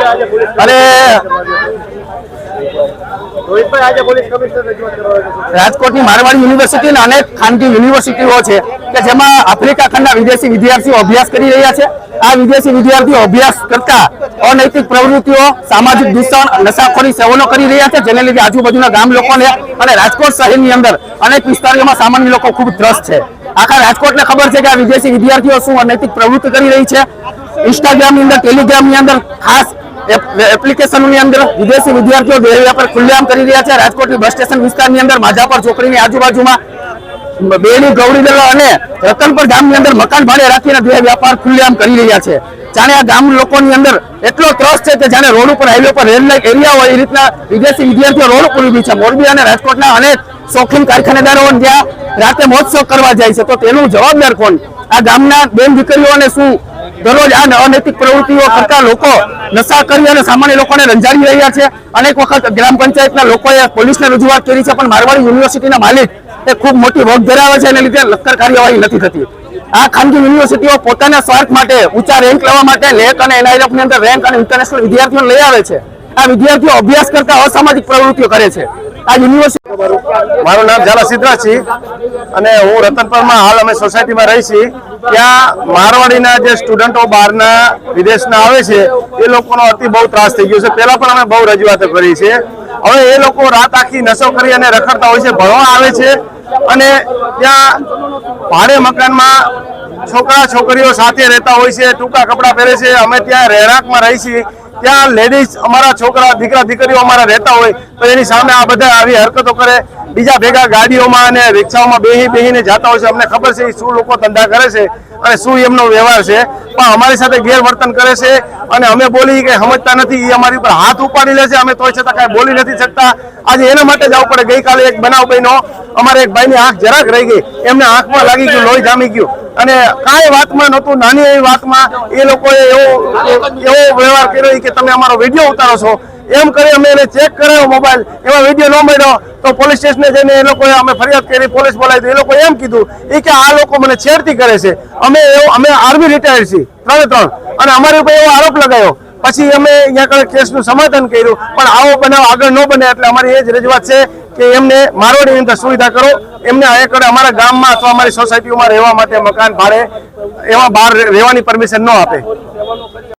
અને રાજકોટની મારવાડી યુનિવર્સિટી અને અનેક ખાનગી યુનિવર્સિટીઓ છે કે જેમાં આફ્રિકા ખંડના વિદેશી વિદ્યાર્થીઓ અભ્યાસ કરી રહ્યા છે। આ વિદેશી વિદ્યાર્થીઓ અભ્યાસ કરતા અનૈતિક પ્રવૃત્તિઓ, સામાજિક દૂષણ, નશાખોરી સેવનો કરી રહ્યા છે, જેને લીધે આજુબાજુના ગામ લોકોને અને રાજકોટ શહેરની અંદર અનેક વિસ્તારોમાં સામાન્ય લોકો ખૂબ ત્રસ્ત છે। આખા રાજકોટને ખબર છે કે આ વિદેશી વિદ્યાર્થીઓ શું અનૈતિક પ્રવૃત્તિ કરી રહી છે। ઇન્સ્ટાગ્રામની અંદર, ટેલિગ્રામની અંદર, ખાસ એપ્લિકેશનોની અંદર વિદેશી વિદ્યાર્થીઓ દેહ વ્યાપાર ખુલ્લેઆમ કરી રહ્યા છે। રાજકોટની બસ સ્ટેશન વિસ્તારની અંદર માધાપર ચોકડીની આજુબાજુમાં બેડી, ગૌરીદલ અને રતનપર ગામની અંદર મકાન ભાડે રાખીને દેહ વ્યાપાર ખુલ્લેઆમ કરી રહ્યા છે। જાણે આ ગામ લોકોની અંદર એટલો ત્રસ્ત છે કે જાણે રોડ ઉપર, હાઈવે પર રેલ લાઇટ એરિયા હોય એ રીતના વિદેશી વિદ્યાર્થીઓ રોડ ઉપર ઉભી છે। મોરબી અને રાજકોટના અનેક શોખીન કારખાનેદારો જ્યાં રાતે મોજ કરવા જાય છે, તો તેનું જવાબદાર કોણ? આ ગામના બેન દીકરીઓને શું દરરોજ આ અનૈતિક પ્રવૃત્તિઓ કરતા લોકો નશા કરી અને સામાન્ય લોકોને રંજાડી રહ્યા છે। અનેક વખત ગ્રામ પંચાયતના લોકોએ પોલીસને રજૂઆત કરી છે, પણ મારવાડી યુનિવર્સિટીના માલિક એ ખૂબ મોટી વગ ધરાવે છે, એને લીધે લશ્કર કાર્યવાહી નથી થતી। આ ખાનગી યુનિવર્સિટીઓ પોતાના સ્વાર્થ માટે, ઊંચા રેન્ક લેવા માટે લેક અને NIRF ની અંદર રેન્ક અને ઇન્ટરનેશનલ વિદ્યાર્થીઓને લઈ આવે છે। આ વિદ્યાર્થીઓ અભ્યાસ કરતા અસામાજિક પ્રવૃત્તિઓ કરે છે। આ યુનિવર્સિટી, મારું નામ ઝાલા સિદ્ધરાજ છે અને હું રતનપરમાં હાલ અમે સોસાયટીમાં રહી છીએ। ત્યાં મારવાડીના જે સ્ટુડન્ટો બહારના વિદેશના આવે છે એ લોકોનો અતિ બહુ ત્રાસ થઈ ગયો છે। પહેલા પણ અમે બહુ રજૂઆતો કરી છે। હવે એ લોકો રાત આખી નશો કરી અને રખડતા હોય છે, ભણવા આવે છે અને ત્યાં ભાડે મકાનમાં છોકરા છોકરીઓ સાથે રહેતા હોય છે, ટૂંકા કપડાં પહેરે છે। અમે ત્યાં રહેણાંકમાં રહી છીએ, ત્યાં લેડીઝ અમારા છોકરા, દીકરા દીકરીઓ અમારા રહેતા હોય તો એની સામે આ બધા આવી હરકતો કરે। બીજા ભેગા ગાડીઓમાં અને રિક્ષાઓમાં બેહીને જતા હોય છે। અમને ખબર છે શું લોકો ધંધા કરે છે અને શું એમનો વ્યવહાર છે, પણ અમારી સાથે ગેરવર્તન કરે છે અને અમે બોલી કે સમજતા નથી। એ અમારી ઉપર હાથ ઉપાડી લે છે, અમે તોય છતાં કાંઈ બોલી નથી શકતા। આજે એના માટે જવું પડે। ગઈકાલે એક બનાવ બન્યો, અમારે એક ભાઈની આંખ જરાક રહી ગઈ, એમને આંખમાં લાગી ગયું, લોહી જામી ગયું અને કાંઈ વાતમાં નહોતું। નાની એવી વાતમાં એ લોકોએ એવો વ્યવહાર કર્યો કે તમે અમારો વિડીયો ઉતારો છો એમ કરી અમે એને ચેક કરાયો મોબાઈલ, એમાં વિડીયો ન મળ્યો તો પોલીસ સ્ટેશને જઈને એ લોકોએ અમે ફરિયાદ કરી, પોલીસ બોલાવી તો એ લોકોએ એમ કીધું કે આ લોકો મને છેડતી કરે છે। અમે આર્મી રિટાયર્ડ છીએ 3 અને અમારી ઉપર એવો આરોપ લગાવ્યો। પછી અમે અહીંયા આગળ કેસનું સમાધાન કર્યું, પણ આવો બનાવ આગળ ન બને એટલે અમારી એ જ રજૂઆત છે કે એમને મારવાડીની અંદર સુવિધા કરો। એમને અહીંયા અમારા ગામમાં અથવા અમારી સોસાયટીઓમાં રહેવા માટે મકાન ભાડે, એમાં બહાર રહેવાની પરમિશન ન આપે।